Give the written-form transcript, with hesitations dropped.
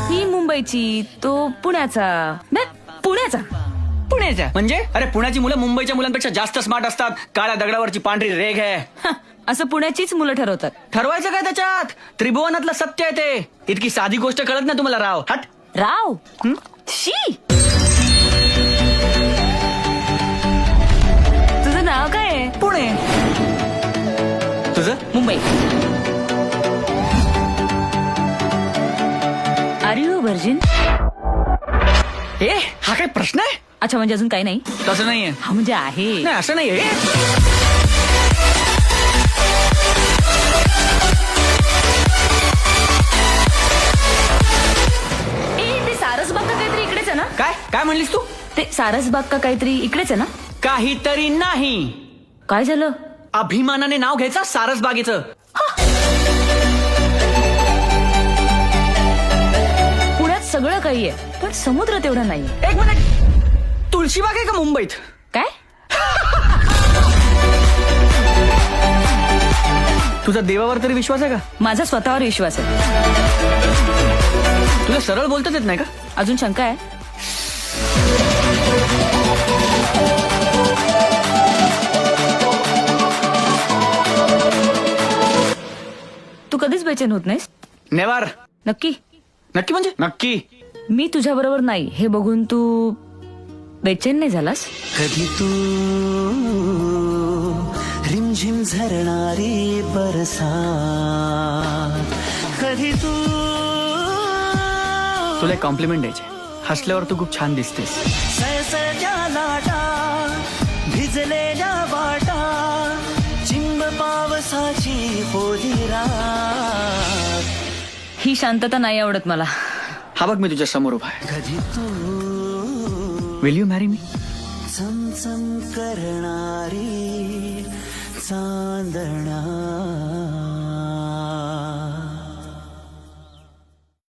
ही मुंबईची, तो पुण्याचा. नाही, पुण्याचा. पुण्याच्या म्हणजे अरे पुण्याची मुलं मुंबईच्या मुलांपेक्षा जास्त स्मार्ट असतात. काळ्या दगडावरची पांढरी रेघ आहे. हं, असं पुण्याचीच मुलं ठरवतात. ठरवायचं काय त्याच्यात? त्रिभुवनातलं सत्य आहे ते. इतकी साधी गोष्ट कळत नाही तुम्हाला राव. हट. राव. शी. तुझं नाव काय आहे? पुणे. तुझं? मुंबई. Are you virgin? ए हा काय प्रश्न आहे? अच्छा, म्हणजे अजून काही नाही. तसं नाहीये. हा म्हणजे आहे. नाही असं नाहीये. ते सारसबाग का काहीतरी इकडेच आहे ना? काय काय म्हणलीस तू? ते सारसबाग का काहीतरी इकडेच आहे ना? काहीतरी नाही. काय झालं? अभिमानाने नाव घ्यायचं सारसबागेचं. पुण्यात सगळं काही आहे, पण समुद्र तेवढा नाही. एक मिनिट. तुळशीबाग आहे का मुंबईत? काय? तुझा देवावर तरी विश्वास आहे का? माझा स्वतःवर विश्वास आहे. तुला सरळ बोलताच येत नाही का? अजून शंका आहे? तू कधीच बेचैन होत नाहीस? नेवार. नक्की? नक्की म्हणजे नक्की. मी तुझ्या बरोबर नाही हे बघून तू बेचैन नाही झालास? कधी तू रिमझिम झरणारी बरसात, कधी तू. तुला एक कॉम्प्लिमेंट द्यायचे. हसल्यावर तू खूप छान दिसतेस. सळसळत्या लाटा, भिजलेल्या वाटा, चिंब पावसाची होली रात. ही शांतता नाही आवडत मला. हा बघ मी तुझ्या समोर उभा आहे. कधी तू will you marry me? Chamcham करणारी चांदणा.